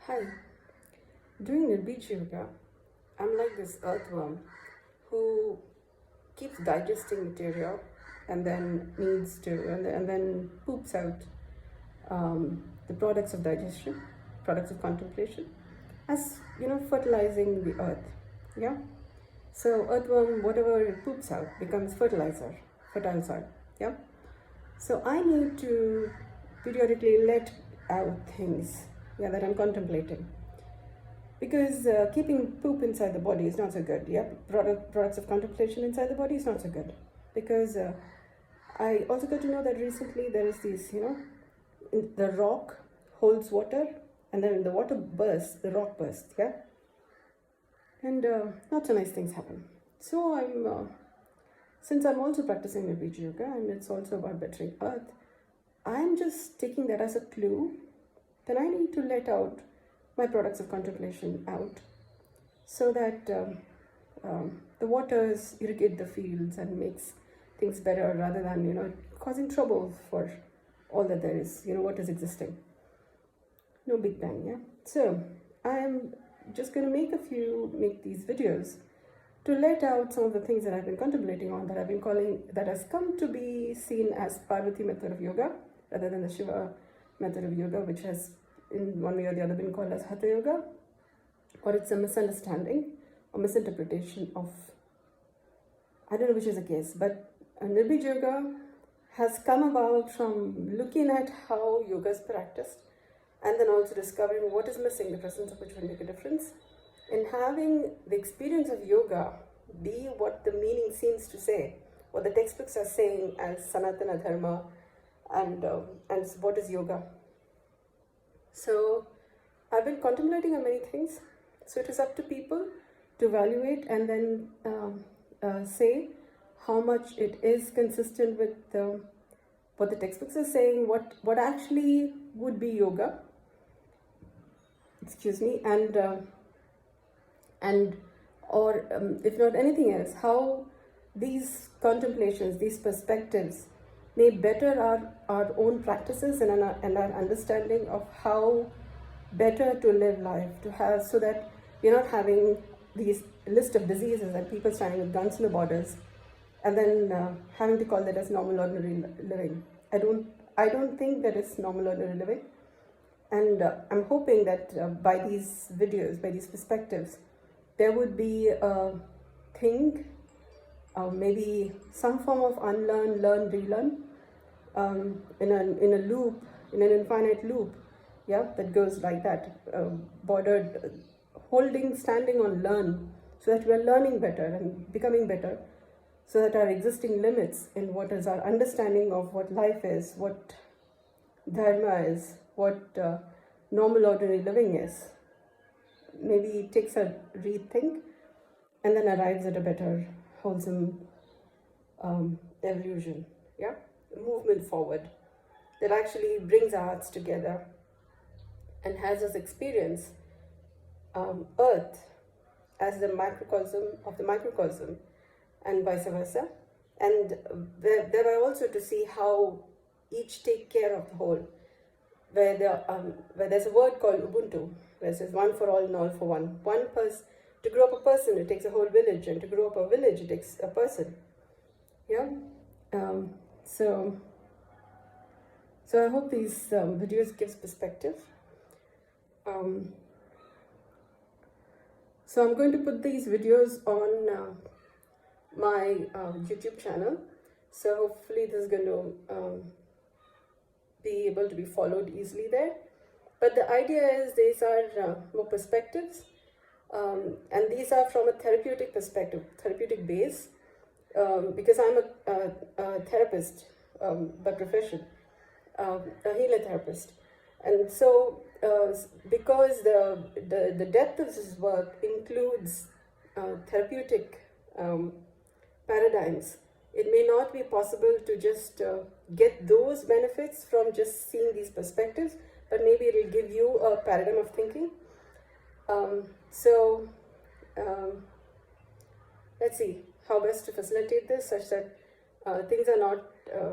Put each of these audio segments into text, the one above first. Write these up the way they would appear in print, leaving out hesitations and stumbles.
Hi, doing Nirbeeja Yoga, I'm like this earthworm who keeps digesting material and then needs to, and then poops out the products of digestion, products of contemplation, as fertilizing the earth. Yeah. So earthworm, whatever it poops out, becomes fertilizer, fertile soil. Yeah. So I need to periodically let out things, that I'm contemplating, because keeping poop inside the body is not so good. Yeah, products of contemplation inside the body is not so good, because I also got to know that recently there is this, the rock holds water, and then when the water bursts, the rock bursts. Yeah, and not so nice things happen. So since I'm also practicing Nirbeeja Yoga and it's also about bettering earth, I'm just taking that as a clue that I need to let out my products of contemplation out, so that the waters irrigate the fields and makes things better, rather than causing trouble for all that there is, what is existing. No big bang. Yeah. So I'm just going to make these videos to let out some of the things that I've been contemplating on, that I've been calling, that has come to be seen as Parvati method of yoga rather than the Shiva method of yoga, which has in one way or the other been called as Hatha yoga, or it's a misunderstanding or misinterpretation of, I don't know which is the case, but Nirbeeja Yoga has come about from looking at how yoga is practiced, and then also discovering what is missing, the presence of which will make a difference, and having the experience of yoga be what the meaning seems to say, what the textbooks are saying as Sanatana Dharma, and what is yoga. So I've been contemplating on many things. So it is up to people to evaluate and then say how much it is consistent with what the textbooks are saying, what actually would be yoga. Excuse me, and or if not anything else, how these contemplations, these perspectives may better our own practices and our understanding of how better to live life, to have, so that we're not having these list of diseases and people standing with guns in the borders and then having to call that as normal ordinary living. I don't think that it's normal ordinary living, and I'm hoping that by these videos, by these perspectives, there would be a thing, maybe some form of unlearn, learn, relearn, in a loop, in an infinite loop, yeah, that goes like that, bordered, standing on learn, so that we're learning better and becoming better, so that our existing limits in what is our understanding of what life is, what dharma is, what normal ordinary living is, maybe takes a rethink and then arrives at a better, wholesome evolution, yeah, movement forward that actually brings our hearts together and has us experience earth as the microcosm of the microcosm, and vice versa, and thereby also to see how each take care of the whole, where there's a word called Ubuntu, where it says one for all and all for one. To grow up a person, it takes a whole village, and to grow up a village, it takes a person. Yeah. So I hope these videos gives perspective. So I'm going to put these videos on my YouTube channel. So hopefully this is going to be able to be followed easily there. But the idea is these are more perspectives, and these are from a therapeutic perspective, therapeutic base, because I'm a therapist by profession, a healer therapist, and so because the depth of this work includes therapeutic paradigms, it may not be possible to just get those benefits from just seeing these perspectives, but maybe it will give you a paradigm of thinking. Let's see how best to facilitate this such that things are not,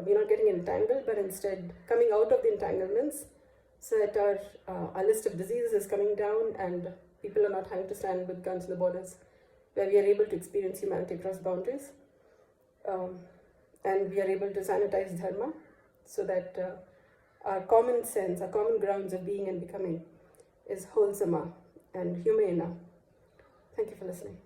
we're not getting entangled, but instead coming out of the entanglements so that our list of diseases is coming down and people are not having to stand with guns in the borders, where we are able to experience humanity across boundaries, and we are able to sanitize dharma so that our common sense, our common grounds of being and becoming is wholesomer and humane. Thank you for listening.